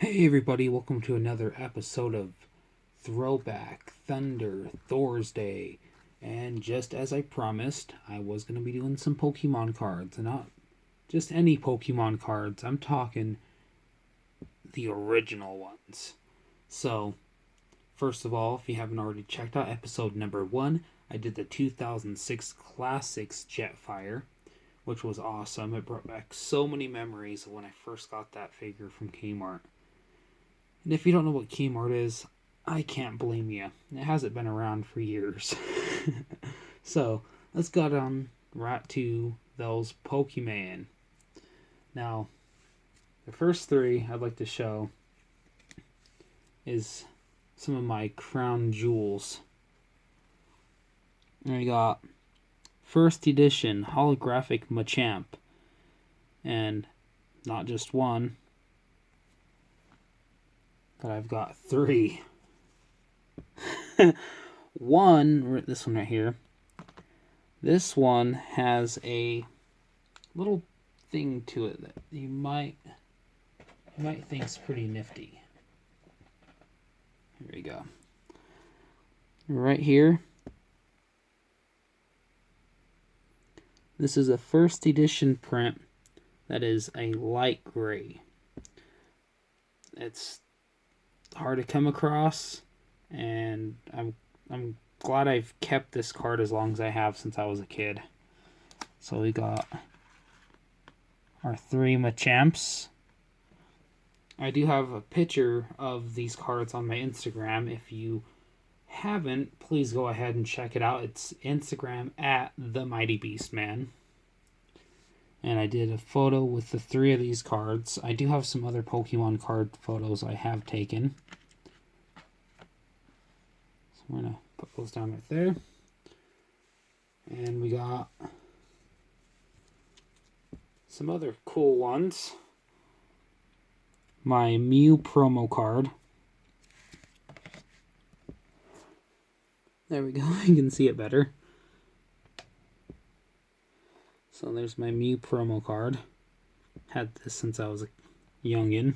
Hey everybody, welcome to another episode of Throwback Thunder ThorsDay. And just as I promised, I was going to be doing some Pokemon cards. And not just any Pokemon cards, I'm talking the original ones. So, first of all, if you haven't already checked out episode number 1, I did the 2006 Classics Jetfire, which was awesome. It brought back so many memories of when I first got that figure from Kmart. And if you don't know what Kmart is, I can't blame you. It hasn't been around for years. So, let's get on right to those Pokemon. Now, the first three I'd like to show is some of my crown jewels. I got first edition holographic Machamp. And not just one, but I've got three. One, this one right here. This one has a little thing to it that you might think is pretty nifty. Here we go. Right here. This is a first edition print that is a light gray. It's hard to come across, and I'm glad I've kept this card as long as I have since I was a kid. So we got our three Machamps. I do have a picture of these cards on my Instagram. If you haven't, please go ahead and check it out. It's Instagram at the Mighty Beast Man. And I did a photo with the three of these cards. I do have some other Pokemon card photos I have taken. So I'm going to put those down right there. And we got some other cool ones. My Mew promo card. There we go. You can see it better. So there's my Mew promo card. Had this since I was a youngin'.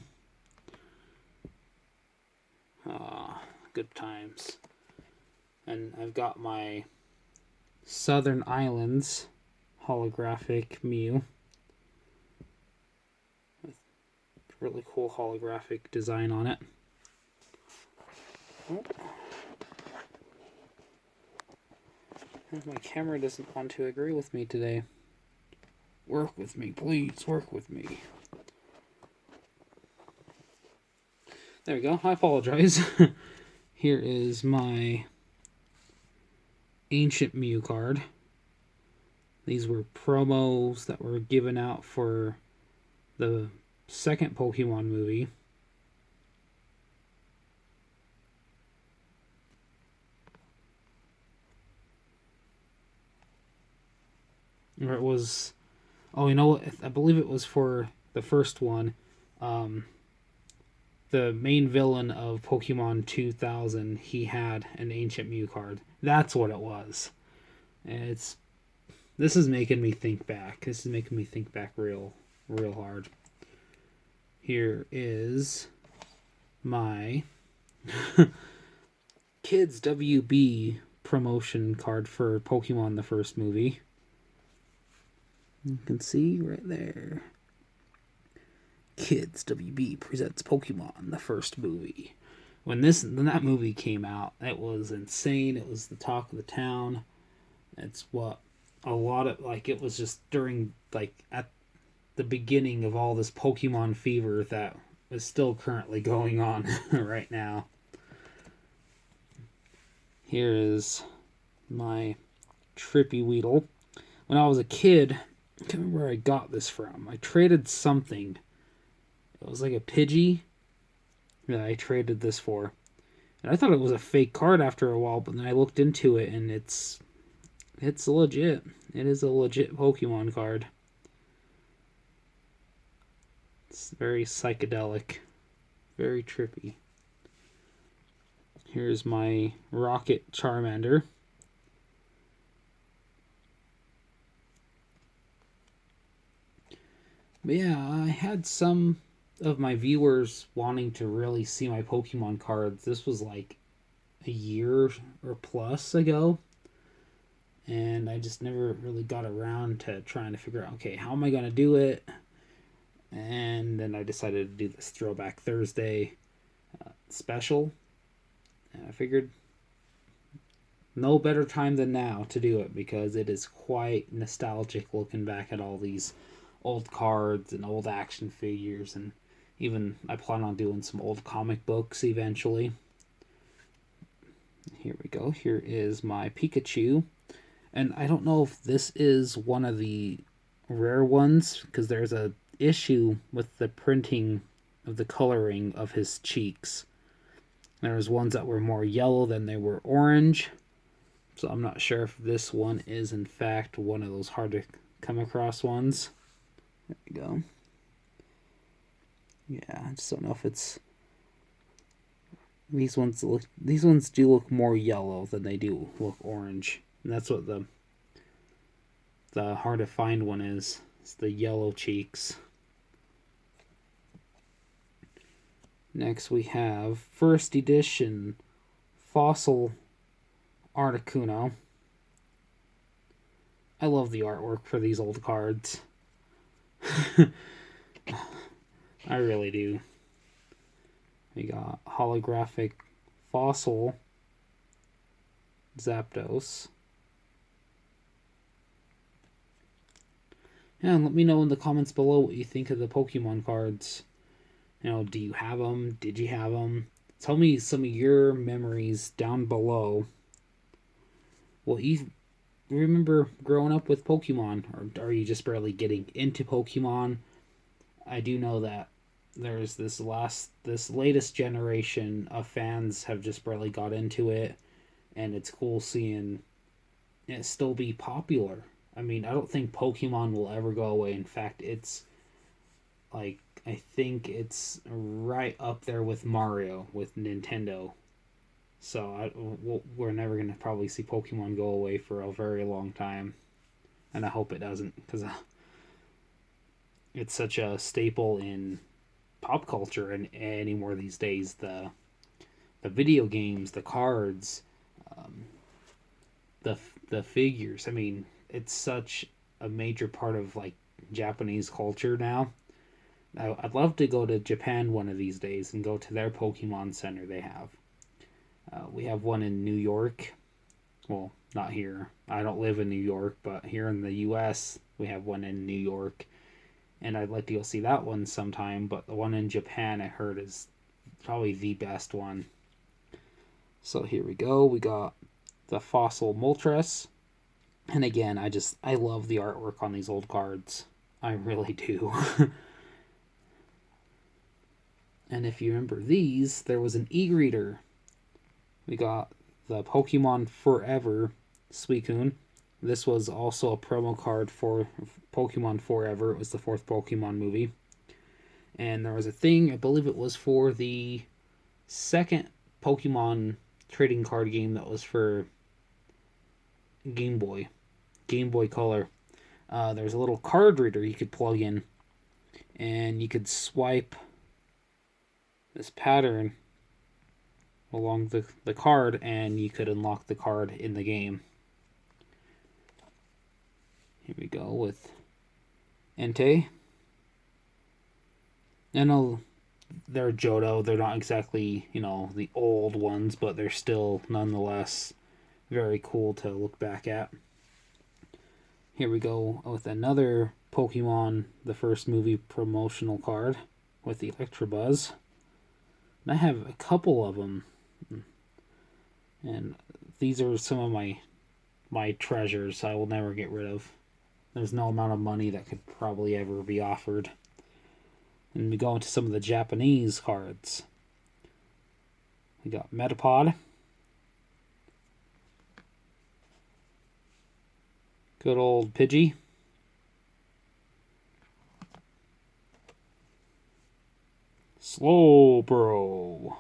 Good times. And I've got my Southern Islands holographic Mew. Really cool holographic design on it. Oh. My camera doesn't want to agree with me today. Work with me, please. Work with me. There we go. I apologize. Here is my Ancient Mew card. These were promos that were given out for the second Pokemon movie. Or it was... Oh, you know what? I believe it was for the first one. The main villain of Pokemon 2000, he had an Ancient Mew card. That's what it was. And this is making me think back. This is making me think back real hard. Here is my Kids WB promotion card for Pokemon the first movie. You can see right there. Kids WB presents Pokemon the first movie. When that movie came out, it was insane. It was the talk of the town. It's what a lot of it was just during at the beginning of all this Pokemon Fever that is still currently going on right now. Here is my Trippy Weedle. When I was a kid, I can't remember where I got this from. I traded something. It was like a Pidgey that I traded this for. And I thought it was a fake card after a while, but then I looked into it and it's legit. It is a legit Pokemon card. It's very psychedelic. Very trippy. Here's my Rocket Charmander. But yeah, I had some of my viewers wanting to really see my Pokemon cards, this was like a year or plus ago. And I just never really got around to trying to figure out, okay, how am I going to do it? And then I decided to do this Throwback Thursday special. And I figured no better time than now to do it because it is quite nostalgic looking back at all these old cards and old action figures, and even I plan on doing some old comic books eventually. Here we go. Here is my Pikachu. And I don't know if this is one of the rare ones because there's a issue with the printing of the coloring of his cheeks. There was ones that were more yellow than they were orange. So I'm not sure if this one is in fact one of those hard to come across ones. There we go. Yeah, I just don't know if it's these ones do look more yellow than they do look orange. And that's what the hard to find one is. It's the yellow cheeks. Next we have first edition Fossil Articuno. I love the artwork for these old cards. I really do. We got holographic Fossil Zapdos. And let me know in the comments below what you think of the Pokemon cards. You know, do you have them? Did you have them? Tell me some of your memories down below. Well, you remember growing up with Pokemon, or are you just barely getting into Pokemon? I do know that there's this latest generation of fans have just barely got into it, and it's cool seeing it still be popular. I mean, I don't think Pokemon will ever go away. In fact, it's like, I think it's right up there with Mario with Nintendo. So we're never going to probably see Pokemon go away for a very long time. And I hope it doesn't, because it's such a staple in pop culture and anymore these days. The video games, the cards, the figures. I mean, it's such a major part of like Japanese culture now. I'd love to go to Japan one of these days and go to their Pokemon Center they have. We have one in New York. Well, not here. I don't live in New York, but here in the U.S., we have one in New York. And I'd like to go see that one sometime, but the one in Japan I heard is probably the best one. So here we go. We got the Fossil Moltres. And again, I love the artwork on these old cards. I really do. And if you remember these, there was an e-reader. We got the Pokemon Forever Suicune. This was also a promo card for Pokemon Forever. It was the fourth Pokemon movie. And there was a thing, I believe it was for the second Pokemon trading card game that was for Game Boy Color. There's a little card reader you could plug in, and you could swipe this pattern along the card, and you could unlock the card in the game. Here we go with Entei. I know they're Johto. They're not exactly, the old ones, but they're still nonetheless very cool to look back at. Here we go with another Pokemon, the first movie promotional card with the Electabuzz. And I have a couple of them. And these are some of my treasures I will never get rid of. There's no amount of money that could probably ever be offered. And we go into some of the Japanese cards. We got Metapod. Good old Pidgey. Slowbro.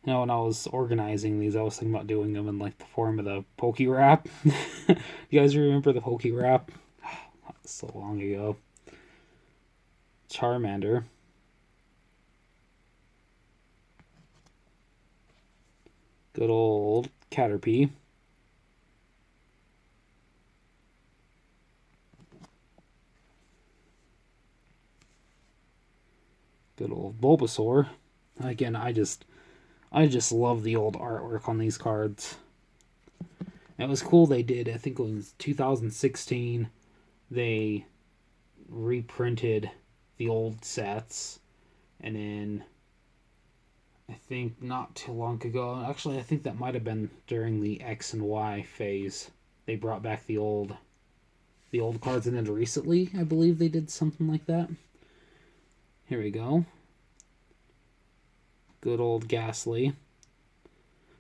When I was organizing these, I was thinking about doing them in like the form of the Poke Rap. You guys remember the Poke Rap? So long ago. Charmander, good old Caterpie, good old Bulbasaur. Again, I just love the old artwork on these cards. It was cool they did, I think it was 2016, they reprinted the old sets, and then I think not too long ago, actually I think that might have been during the X and Y phase, they brought back the old cards, and then recently I believe they did something like that. Here we go. Good old Ghastly.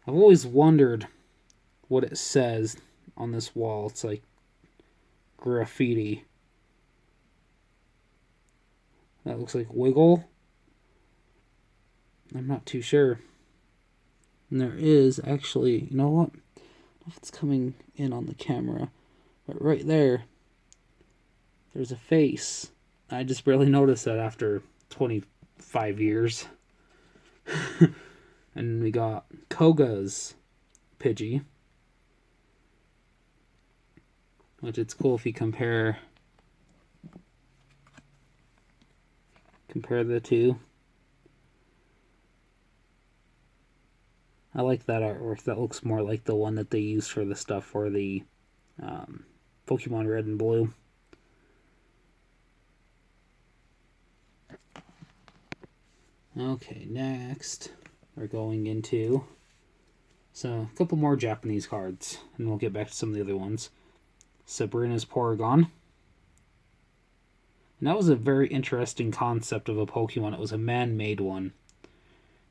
I've always wondered what it says on this wall. It's like graffiti. That looks like Wiggle. I'm not too sure. And there is actually, you know what? I don't know if it's coming in on the camera, but right there, there's a face. I just barely noticed that after 25 years. And we got Koga's Pidgey, which it's cool if you compare the two. I like that artwork. That looks more like the one that they used for the stuff for the Pokemon Red and Blue. Okay, next we're going into a couple more Japanese cards, and we'll get back to some of the other ones. Sabrina's Porygon. And that was a very interesting concept of a Pokemon. It was a man-made one.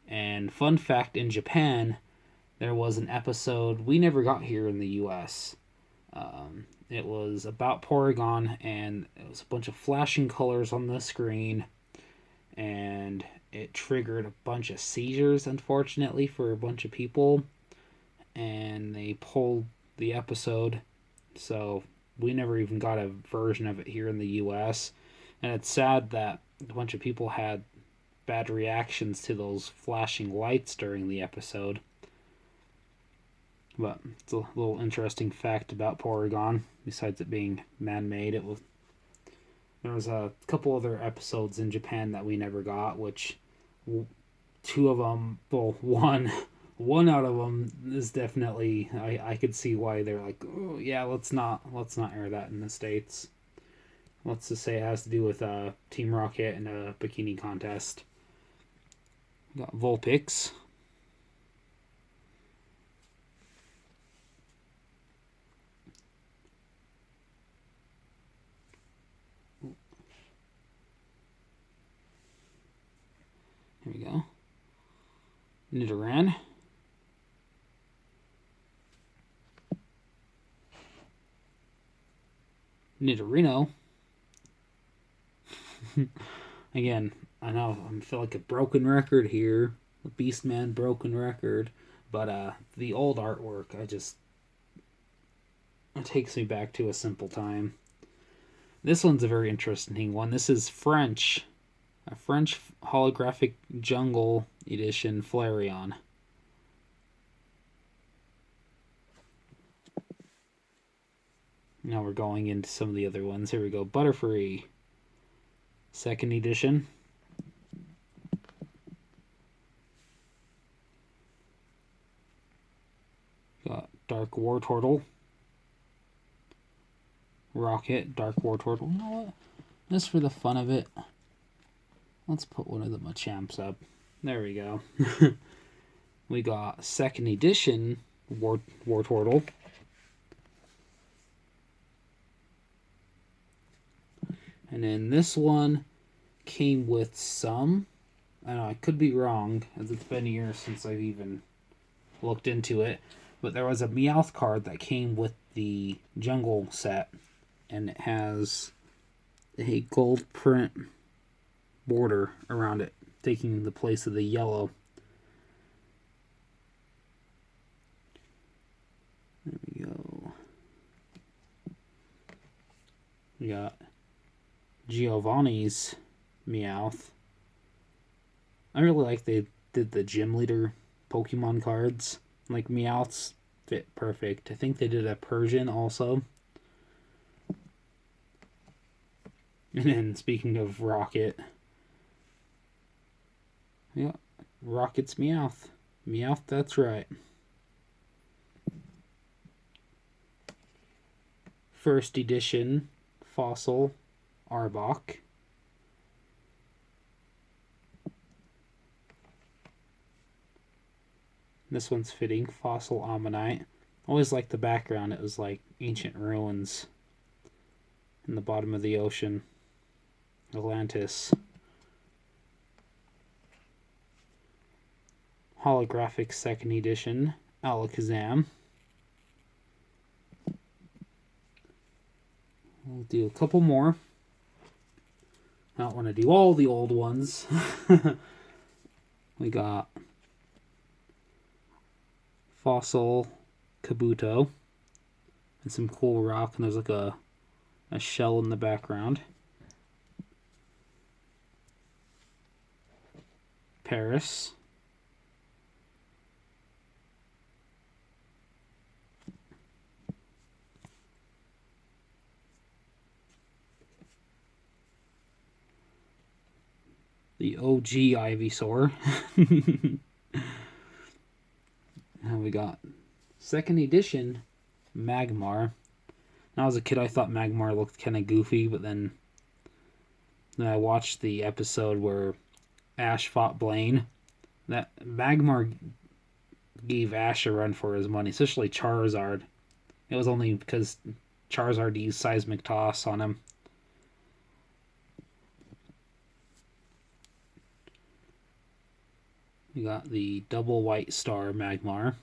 And fun fact, in Japan, there was an episode we never got here in the US. It was about Porygon, and it was a bunch of flashing colors on the screen, and it triggered a bunch of seizures, unfortunately, for a bunch of people, and they pulled the episode, so we never even got a version of it here in the US. And it's sad that a bunch of people had bad reactions to those flashing lights during the episode. But it's a little interesting fact about Porygon, besides it being man-made. There was a couple other episodes in Japan that we never got, which two of them, well, one out of them is definitely, I could see why they're like, oh yeah, let's not air that in the States. Let's just say it has to do with Team Rocket and a bikini contest. We got Vulpix. Here we go. Nidoran. Nidorino. Again, I know I feel like a broken record here, a Beastman broken record, but the old artwork, it takes me back to a simple time. This one's a very interesting one. This is French, a French holographic jungle edition Flareon. Now we're going into some of the other ones. Here we go. Butterfree, second edition. Got Dark Wartortle. Rocket, Dark Wartortle. You know what? Just for the fun of it, let's put one of the Machamps up. There we go. We got second edition Wartortle. And then this one came with some, I know I could be wrong, as it's been years since I've even looked into it, but there was a Meowth card that came with the jungle set, and it has a gold print border around it, taking the place of the yellow. There we go. We got Giovanni's Meowth. I really like they did the gym leader Pokemon cards. Like Meowth's fit perfect. I think they did a Persian also. And then speaking of Rocket, yeah, Rocket's Meowth. Meowth, that's right. First edition Fossil Arbok. This one's fitting. Fossil Ammonite. Always liked the background. It was like ancient ruins in the bottom of the ocean. Atlantis. Holographic second edition Alakazam. We'll do a couple more. I don't want to do all the old ones. We got Fossil Kabuto and some cool rock, and there's like a shell in the background. Paris. The OG Ivysaur. And we got second edition Magmar. When I was a kid, I thought Magmar looked kind of goofy, but then I watched the episode where Ash fought Blaine. That Magmar gave Ash a run for his money, especially Charizard. It was only because Charizard used Seismic Toss on him. We got the double white star Magmar.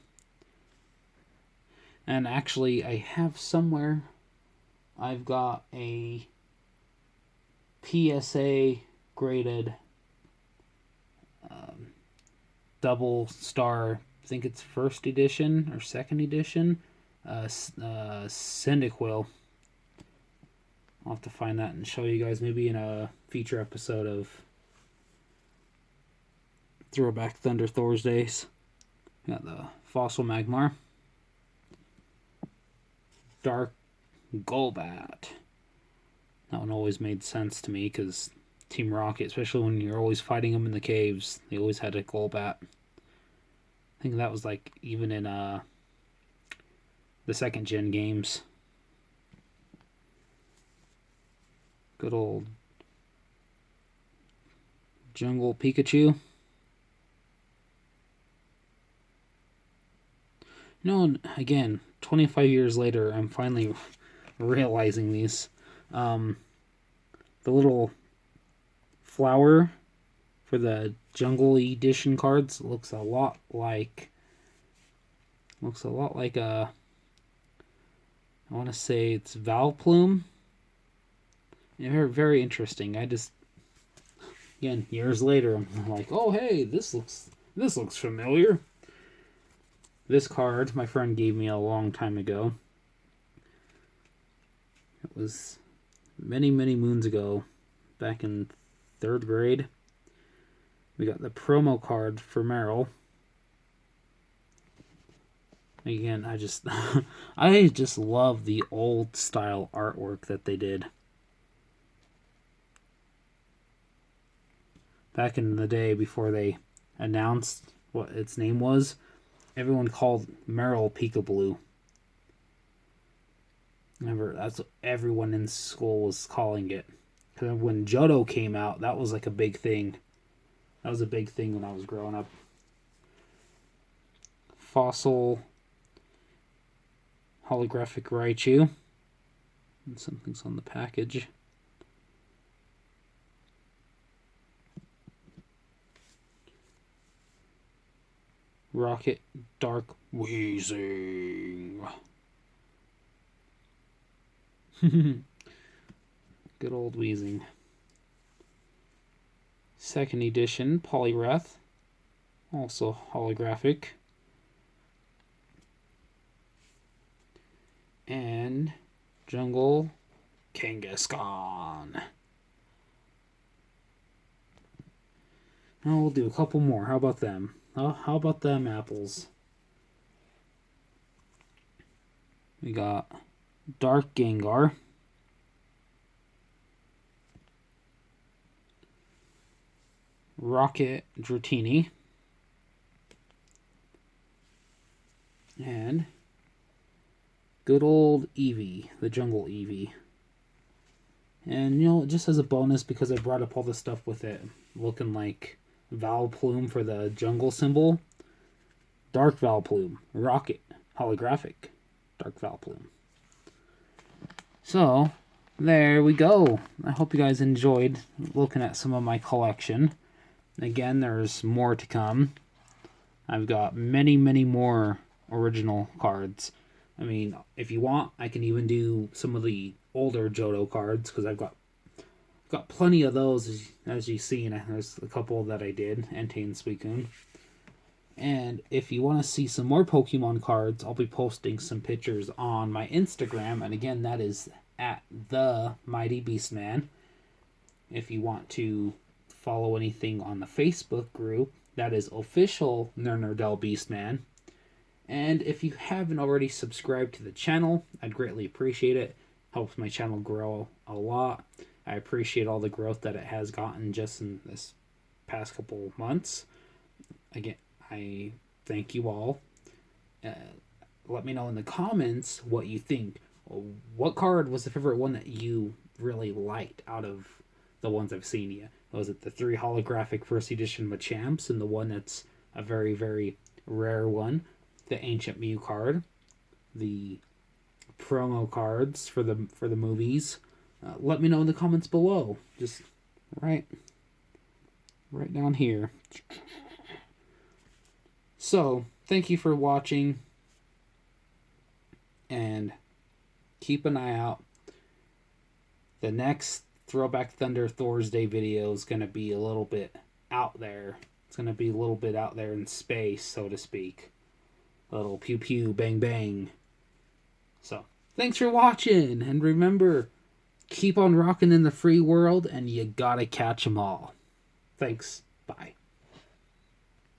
And actually, I have somewhere, I've got a PSA graded double star, I think it's first edition or second edition, Cyndaquil. I'll have to find that and show you guys maybe in a feature episode of Throwback Thunder ThorsDays. Got the Fossil Magmar. Dark Golbat. That one always made sense to me because Team Rocket, especially when you're always fighting them in the caves, they always had a Golbat. I think that was like even in the second gen games. Good old Jungle Pikachu. You know, again, 25 years later, I'm finally realizing these. The little flower for the Jungle Edition cards looks a lot like a, I want to say it's Valplume. They're very interesting. I just, again, years later, I'm like, oh hey, this looks familiar. This card my friend gave me a long time ago. It was many, many moons ago, back in 3rd grade. We got the promo card for Meryl. Again, I just love the old style artwork that they did. Back in the day before they announced what its name was, everyone called Meryl Peekaboo. Remember, that's what everyone in school was calling it. Because when Johto came out, that was like a big thing. That was a big thing when I was growing up. Fossil Holographic Raichu. And something's on the package. Rocket Dark Weezing. Good old Weezing. Second edition Poliwrath. Also holographic. And Jungle Kangaskhan. Oh, we'll do a couple more. How about them? How about them apples? We got Dark Gengar. Rocket Dratini. And good old Eevee, the Jungle Eevee. And, you know, just as a bonus, because I brought up all the stuff with it looking like Vileplume for the jungle symbol, Dark Vileplume, Rocket, holographic, Dark Vileplume. So, there we go. I hope you guys enjoyed looking at some of my collection. Again, there's more to come. I've got many, many more original cards. I mean, if you want, I can even do some of the older Johto cards, because I've got plenty of those, as you've seen. There's a couple that I did, Entei and Suicune. And if you want to see some more Pokemon cards, I'll be posting some pictures on my Instagram, and again, that is at the Mighty Beastman. If you want to follow anything on the Facebook group, that is official Nerdell Beastman. And if you haven't already subscribed to the channel, I'd greatly appreciate it. Helps my channel grow a lot. I appreciate all the growth that it has gotten just in this past couple months. Again, I thank you all. Let me know in the comments what you think. What card was the favorite one that you really liked out of the ones I've seen you? Was it the 3 holographic first edition Machamps, and the one that's a very, very rare one, the Ancient Mew card, the promo cards for the movies? Let me know in the comments below. Just right down here. So, thank you for watching, and keep an eye out. The next Throwback Thunder ThorsDay video is going to be a little bit out there. It's going to be a little bit out there in space, so to speak. A little pew pew, bang bang. So, thanks for watching, and remember, keep on rocking in the free world, and you gotta catch 'em all. Thanks. Bye.